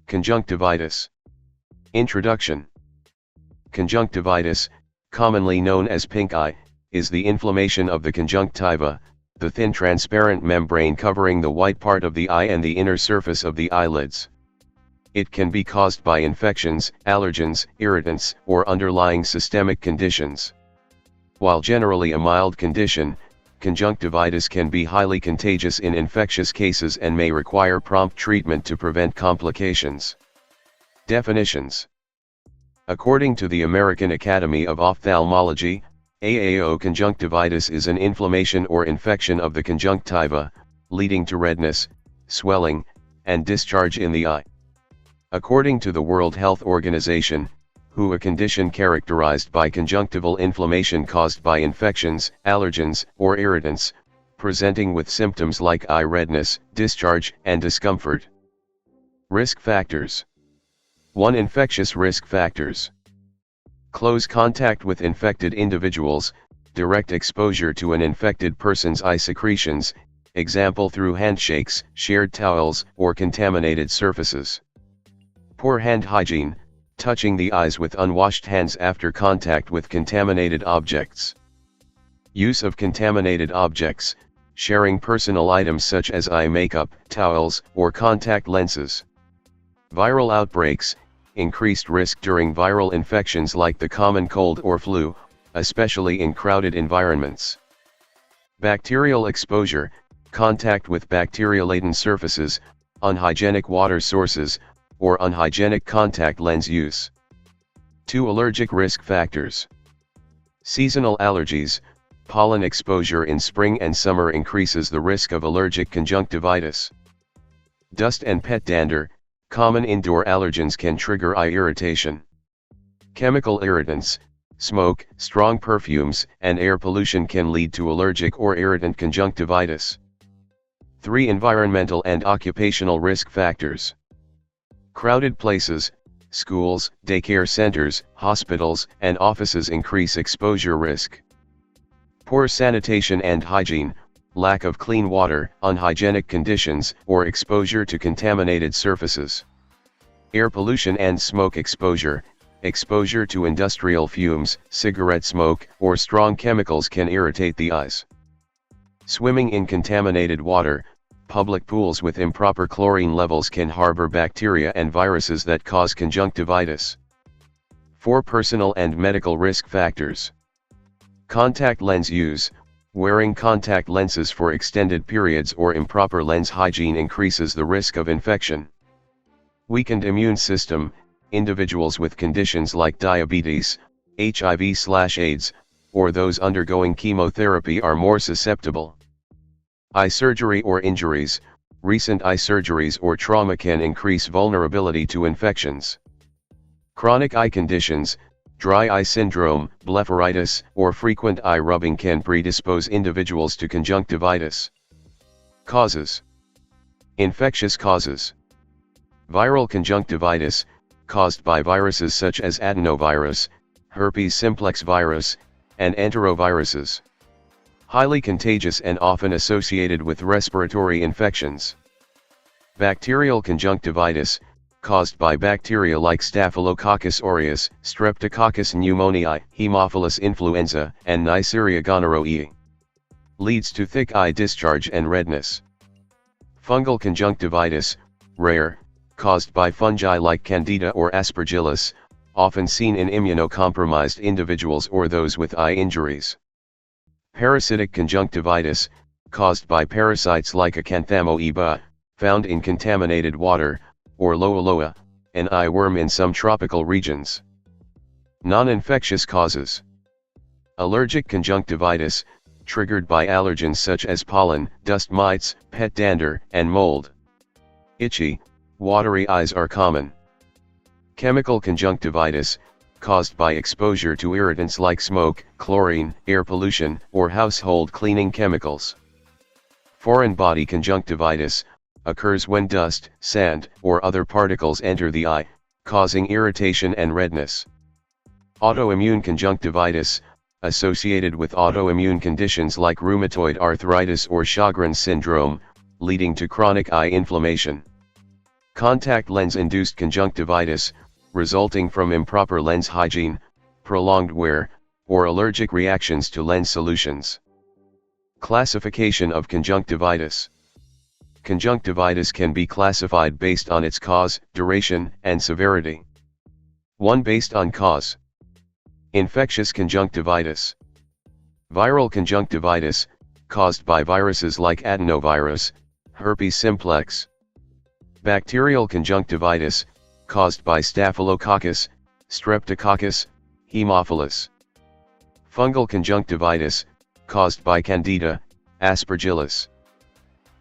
Conjunctivitis. Introduction. Conjunctivitis, commonly known as pink eye, is the inflammation of the conjunctiva, the thin transparent membrane covering the white part of the eye and the inner surface of the eyelids. It can be caused by infections, allergens, irritants, or underlying systemic conditions. While generally a mild condition, conjunctivitis can be highly contagious in infectious cases and may require prompt treatment to prevent complications. Definitions. According to the American Academy of Ophthalmology, AAO conjunctivitis is an inflammation or infection of the conjunctiva, leading to redness, swelling, and discharge in the eye. According to the World Health Organization, WHO, a condition characterized by conjunctival inflammation caused by infections, allergens, or irritants, presenting with symptoms like eye redness, discharge, and discomfort. Risk factors. 1. Infectious risk factors. Close contact with infected individuals, direct exposure to an infected person's eye secretions, example through handshakes, shared towels, or contaminated surfaces. Poor hand hygiene, touching the eyes with unwashed hands after contact with contaminated objects. Use of contaminated objects, sharing personal items such as eye makeup, towels, or contact lenses. Viral outbreaks, increased risk during viral infections like the common cold or flu, especially in crowded environments. Bacterial exposure, contact with bacteria-laden surfaces, unhygienic water sources, or unhygienic contact lens use. 2. Allergic risk factors. Seasonal allergies, pollen exposure in spring and summer increases the risk of allergic conjunctivitis. Dust and pet dander, common indoor allergens can trigger eye irritation. Chemical irritants, smoke, strong perfumes, and air pollution can lead to allergic or irritant conjunctivitis. 3. Environmental and occupational risk factors. Crowded places, schools, daycare centers, hospitals, and offices increase exposure risk. Poor sanitation and hygiene, lack of clean water, unhygienic conditions, or exposure to contaminated surfaces. Air pollution and smoke exposure, exposure to industrial fumes, cigarette smoke, or strong chemicals can irritate the eyes. Swimming in contaminated water, public pools with improper chlorine levels can harbor bacteria and viruses that cause conjunctivitis. 4. Personal and medical risk factors. Contact lens use, wearing contact lenses for extended periods or improper lens hygiene increases the risk of infection. Weakened immune system, individuals with conditions like diabetes, HIV/AIDS, or those undergoing chemotherapy are more susceptible. Eye surgery or injuries, recent eye surgeries or trauma can increase vulnerability to infections. Chronic eye conditions, dry eye syndrome, blepharitis, or frequent eye rubbing can predispose individuals to conjunctivitis. Causes. Infectious causes. Viral conjunctivitis, caused by viruses such as adenovirus, herpes simplex virus, and enteroviruses. Highly contagious and often associated with respiratory infections. Bacterial conjunctivitis, caused by bacteria like Staphylococcus aureus, Streptococcus pneumoniae, Haemophilus influenza, and Neisseria gonorrhoeae. Leads to thick eye discharge and redness. Fungal conjunctivitis, rare, caused by fungi like Candida or Aspergillus, often seen in immunocompromised individuals or those with eye injuries. Parasitic conjunctivitis, caused by parasites like Acanthamoeba, found in contaminated water, or Loa loa, an eye worm in some tropical regions. Non-infectious causes. Allergic conjunctivitis, triggered by allergens such as pollen, dust mites, pet dander, and mold. Itchy, watery eyes are common. Chemical conjunctivitis, caused by exposure to irritants like smoke, chlorine, air pollution, or household cleaning chemicals. Foreign body conjunctivitis, occurs when dust, sand, or other particles enter the eye, causing irritation and redness. Autoimmune conjunctivitis, associated with autoimmune conditions like rheumatoid arthritis or Sjogren's syndrome, leading to chronic eye inflammation. Contact lens-induced conjunctivitis, resulting from improper lens hygiene, prolonged wear, or allergic reactions to lens solutions. Classification of conjunctivitis. Conjunctivitis can be classified based on its cause, duration, and severity. 1. Based on cause. Infectious conjunctivitis. Viral conjunctivitis, caused by viruses like adenovirus, herpes simplex. Bacterial conjunctivitis, caused by staphylococcus, streptococcus, haemophilus. Fungal conjunctivitis, caused by candida, aspergillus.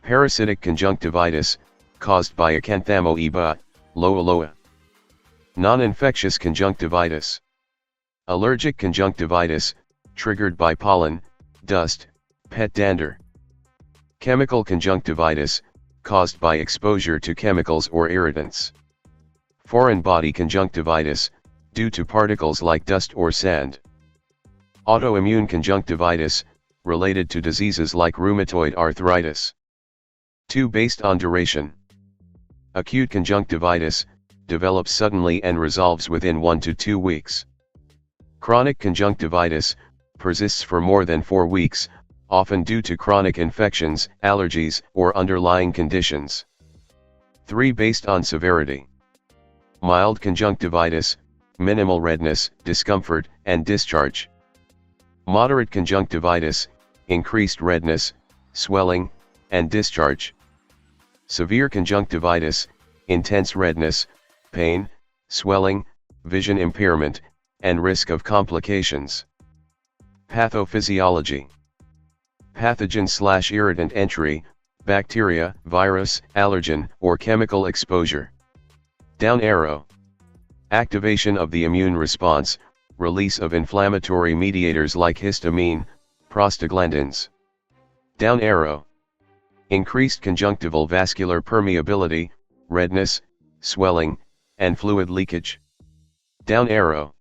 Parasitic conjunctivitis, caused by acanthamoeba, loa loa. Non-infectious conjunctivitis. Allergic conjunctivitis, triggered by pollen, dust, pet dander. Chemical conjunctivitis, caused by exposure to chemicals or irritants. Foreign body conjunctivitis, due to particles like dust or sand. Autoimmune conjunctivitis, related to diseases like rheumatoid arthritis. 2. Based on duration. Acute conjunctivitis, develops suddenly and resolves within 1 to 2 weeks. Chronic conjunctivitis, persists for more than 4 weeks, often due to chronic infections, allergies, or underlying conditions. 3. Based on severity. Mild conjunctivitis, minimal redness, discomfort, and discharge. Moderate conjunctivitis, increased redness, swelling, and discharge. Severe conjunctivitis, intense redness, pain, swelling, vision impairment, and risk of complications. Pathophysiology. Pathogen/irritant entry, bacteria, virus, allergen, or chemical exposure. Down arrow. Activation of the immune response, release of inflammatory mediators like histamine, prostaglandins. Down arrow. Increased conjunctival vascular permeability, redness, swelling, and fluid leakage. Down arrow.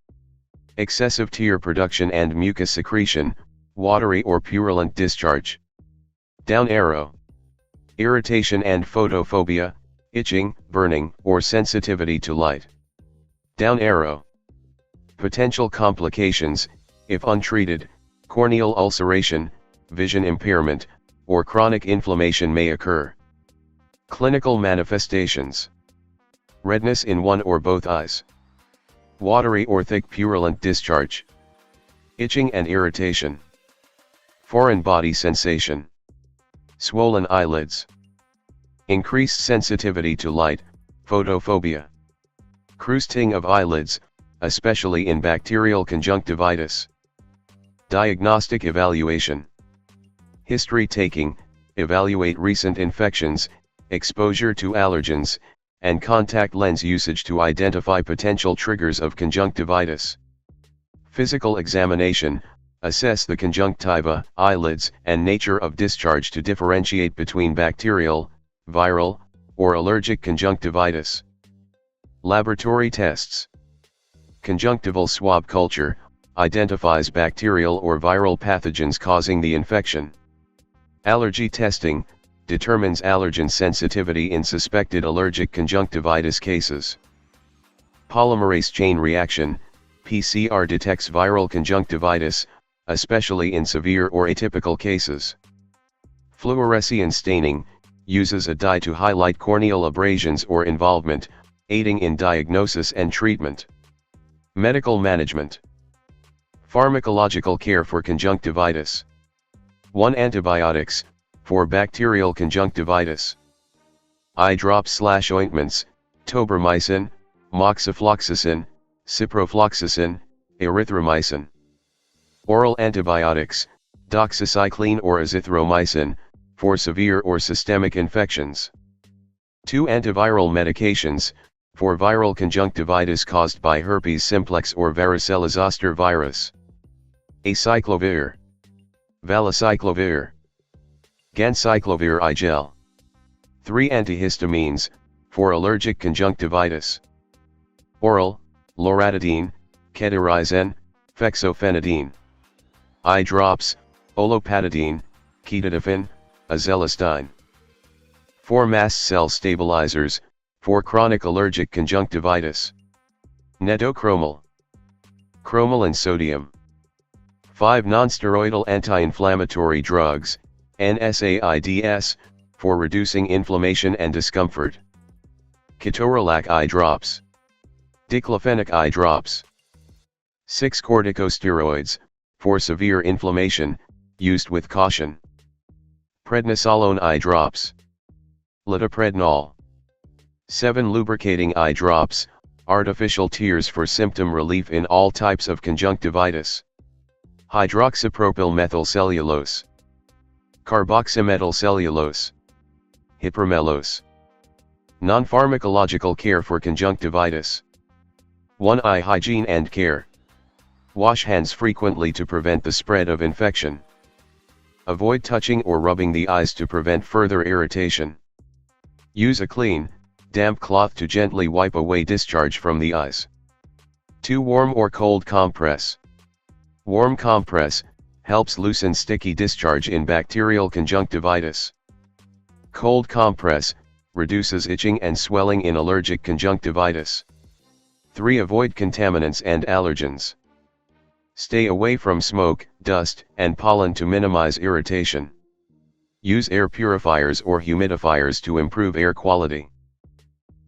Excessive tear production and mucus secretion, watery or purulent discharge. Down arrow. Irritation and photophobia, itching, burning, or sensitivity to light. Down arrow. Potential complications, if untreated, corneal ulceration, vision impairment, or chronic inflammation may occur. Clinical manifestations. Redness in one or both eyes. Watery or thick purulent discharge. Itching and irritation. Foreign body sensation. Swollen eyelids. Increased sensitivity to light, photophobia. Crusting of eyelids, especially in bacterial conjunctivitis. Diagnostic evaluation. History taking, evaluate recent infections, exposure to allergens, and contact lens usage to identify potential triggers of conjunctivitis. Physical examination, assess the conjunctiva, eyelids, and nature of discharge to differentiate between bacterial, viral, or allergic conjunctivitis. Laboratory tests. Conjunctival swab culture, identifies bacterial or viral pathogens causing the infection. Allergy testing, determines allergen sensitivity in suspected allergic conjunctivitis cases. Polymerase chain reaction, PCR detects viral conjunctivitis, especially in severe or atypical cases. Fluorescein staining, uses a dye to highlight corneal abrasions or involvement, aiding in diagnosis and treatment. Medical management. Pharmacological care for conjunctivitis. 1. Antibiotics, for bacterial conjunctivitis. Eye drops/ointments, tobramycin, moxifloxacin, ciprofloxacin, erythromycin. Oral antibiotics, doxycycline or azithromycin, for severe or systemic infections. 2. Antiviral medications, for viral conjunctivitis caused by herpes simplex or varicella zoster virus. Acyclovir, valacyclovir, ganciclovir eye gel. 3. Antihistamines, for allergic conjunctivitis. Oral, loratadine, cetirizine, fexofenadine. Eye drops, olopatadine, ketidifin, azelastine. 4. Mast cell stabilizers, for chronic allergic conjunctivitis. Netochromal. Chromal and sodium. 5 nonsteroidal anti-inflammatory drugs, NSAIDs, for reducing inflammation and discomfort. Ketorolac eye drops. Diclofenac eye drops. 6 corticosteroids, for severe inflammation, used with caution. Prednisolone eye drops. Loteprednol. 7 lubricating eye drops, artificial tears for symptom relief in all types of conjunctivitis. Hydroxypropyl methylcellulose. Carboxymethylcellulose. Hypermelose. Non-pharmacological care for conjunctivitis. 1. Eye hygiene and care. Wash hands frequently to prevent the spread of infection. Avoid touching or rubbing the eyes to prevent further irritation. Use a clean, damp cloth to gently wipe away discharge from the eyes. 2. Warm or cold compress. Warm compress helps loosen sticky discharge in bacterial conjunctivitis. Cold compress reduces itching and swelling in allergic conjunctivitis. 3. Avoid contaminants and allergens. Stay away from smoke, dust, and pollen to minimize irritation. Use air purifiers or humidifiers to improve air quality.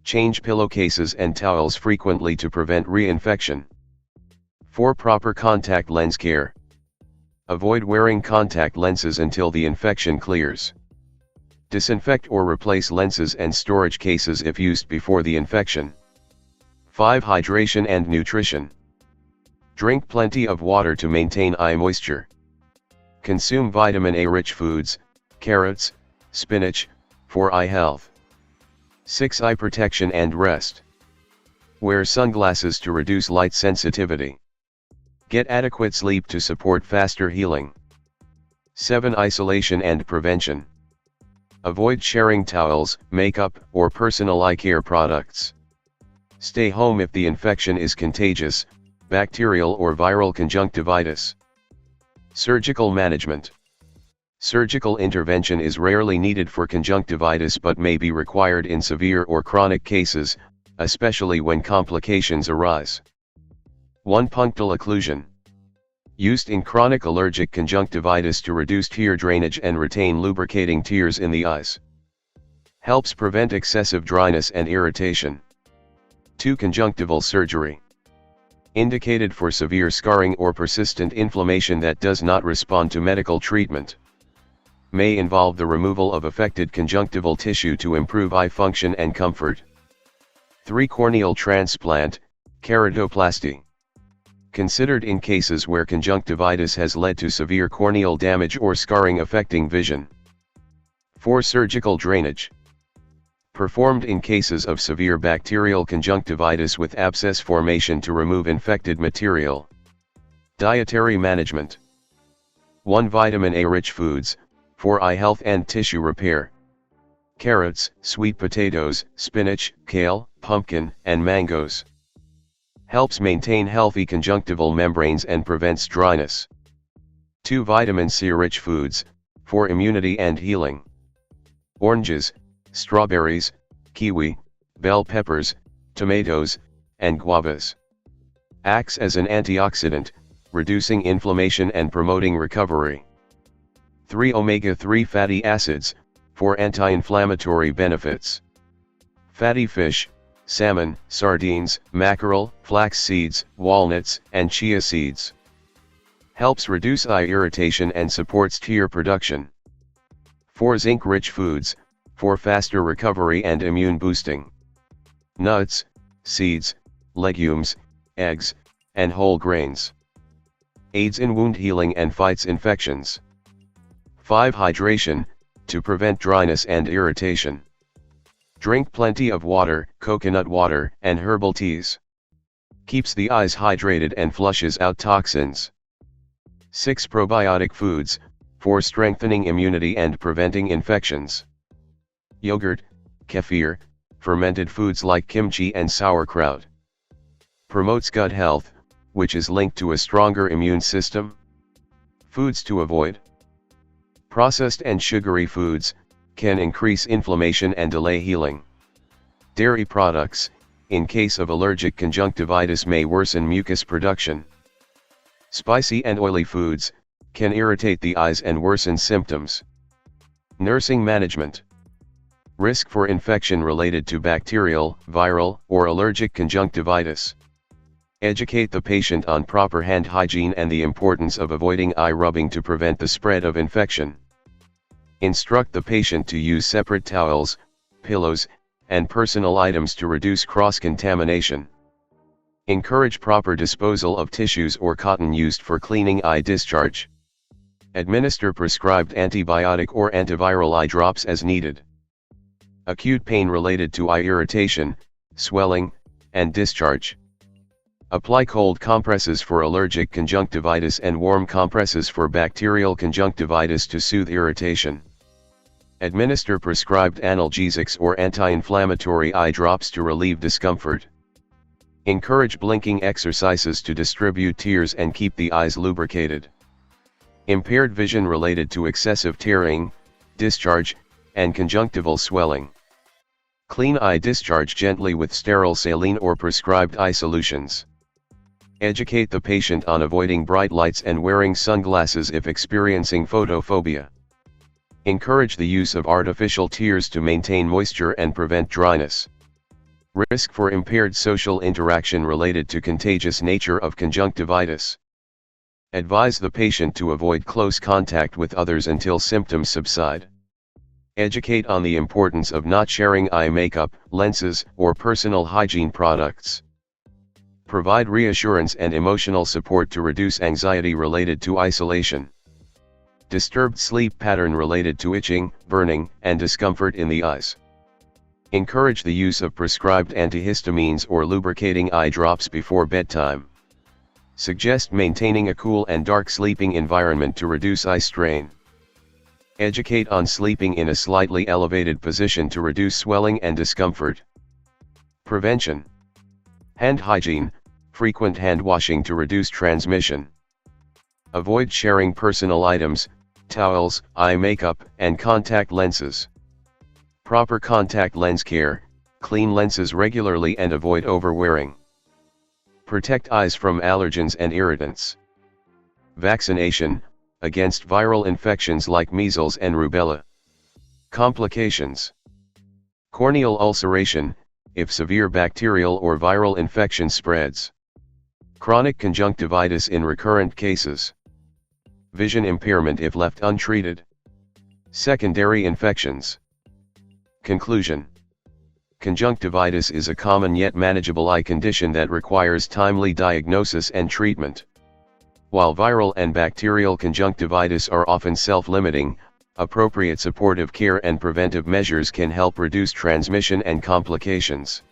Change pillowcases and towels frequently to prevent reinfection. 4. Proper contact lens care. Avoid wearing contact lenses until the infection clears. Disinfect or replace lenses and storage cases if used before the infection. 5. Hydration and nutrition. Drink plenty of water to maintain eye moisture. Consume vitamin A-rich foods, carrots, spinach, for eye health. 6. Eye protection and rest. Wear sunglasses to reduce light sensitivity. Get adequate sleep to support faster healing. 7. Isolation and prevention. Avoid sharing towels, makeup, or personal eye care products. Stay home if the infection is contagious, bacterial or viral conjunctivitis. Surgical management. Surgical intervention is rarely needed for conjunctivitis but may be required in severe or chronic cases, especially when complications arise. 1. Punctal occlusion. Used in chronic allergic conjunctivitis to reduce tear drainage and retain lubricating tears in the eyes. Helps prevent excessive dryness and irritation. 2. Conjunctival surgery. Indicated for severe scarring or persistent inflammation that does not respond to medical treatment. May involve the removal of affected conjunctival tissue to improve eye function and comfort. 3. Corneal transplant, keratoplasty. Considered in cases where conjunctivitis has led to severe corneal damage or scarring affecting vision. 4. Surgical drainage. Performed in cases of severe bacterial conjunctivitis with abscess formation to remove infected material. Dietary management. 1. Vitamin A-rich foods, for eye health and tissue repair. Carrots, sweet potatoes, spinach, kale, pumpkin, and mangoes. Helps maintain healthy conjunctival membranes and prevents dryness. 2. Vitamin C-rich foods, for immunity and healing. Oranges, strawberries, kiwi, bell peppers, tomatoes, and guavas. Acts as an antioxidant, reducing inflammation and promoting recovery. 3. Omega-3 fatty acids, for anti-inflammatory benefits. Fatty fish, salmon, sardines, mackerel, flax seeds, walnuts, and chia seeds. Helps reduce eye irritation and supports tear production. 4. Zinc-rich foods, for faster recovery and immune boosting. Nuts, seeds, legumes, eggs, and whole grains. Aids in wound healing and fights infections. 5. Hydration, to prevent dryness and irritation. Drink plenty of water, coconut water, and herbal teas. Keeps the eyes hydrated and flushes out toxins. 6. Probiotic foods, for strengthening immunity and preventing infections. Yogurt, kefir, fermented foods like kimchi and sauerkraut. Promotes gut health, which is linked to a stronger immune system. Foods to avoid. Processed and sugary foods can increase inflammation and delay healing. Dairy products, in case of allergic conjunctivitis, may worsen mucus production. Spicy and oily foods can irritate the eyes and worsen symptoms. Nursing management. Risk for infection related to bacterial, viral, or allergic conjunctivitis. Educate the patient on proper hand hygiene and the importance of avoiding eye rubbing to prevent the spread of infection. Instruct the patient to use separate towels, pillows, and personal items to reduce cross-contamination. Encourage proper disposal of tissues or cotton used for cleaning eye discharge. Administer prescribed antibiotic or antiviral eye drops as needed. Acute pain related to eye irritation, swelling, and discharge. Apply cold compresses for allergic conjunctivitis and warm compresses for bacterial conjunctivitis to soothe irritation. Administer prescribed analgesics or anti-inflammatory eye drops to relieve discomfort. Encourage blinking exercises to distribute tears and keep the eyes lubricated. Impaired vision related to excessive tearing, discharge, and conjunctival swelling. Clean eye discharge gently with sterile saline or prescribed eye solutions. Educate the patient on avoiding bright lights and wearing sunglasses if experiencing photophobia. Encourage the use of artificial tears to maintain moisture and prevent dryness. Risk for impaired social interaction related to contagious nature of conjunctivitis. Advise the patient to avoid close contact with others until symptoms subside. Educate on the importance of not sharing eye makeup, lenses, or personal hygiene products. Provide reassurance and emotional support to reduce anxiety related to isolation. Disturbed sleep pattern related to itching, burning, and discomfort in the eyes. Encourage the use of prescribed antihistamines or lubricating eye drops before bedtime. Suggest maintaining a cool and dark sleeping environment to reduce eye strain. Educate on sleeping in a slightly elevated position to reduce swelling and discomfort. Prevention. Hand hygiene, frequent hand washing to reduce transmission. Avoid sharing personal items, towels, eye makeup, and contact lenses. Proper contact lens care, clean lenses regularly and avoid overwearing. Protect eyes from allergens and irritants. Vaccination, against viral infections like measles and rubella. Complications. Corneal ulceration, if severe bacterial or viral infection spreads. Chronic conjunctivitis in recurrent cases. Vision impairment if left untreated. Secondary infections. Conclusion. Conjunctivitis is a common yet manageable eye condition that requires timely diagnosis and treatment. While viral and bacterial conjunctivitis are often self-limiting, appropriate supportive care and preventive measures can help reduce transmission and complications.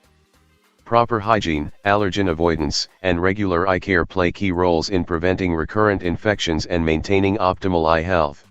Proper hygiene, allergen avoidance, and regular eye care play key roles in preventing recurrent infections and maintaining optimal eye health.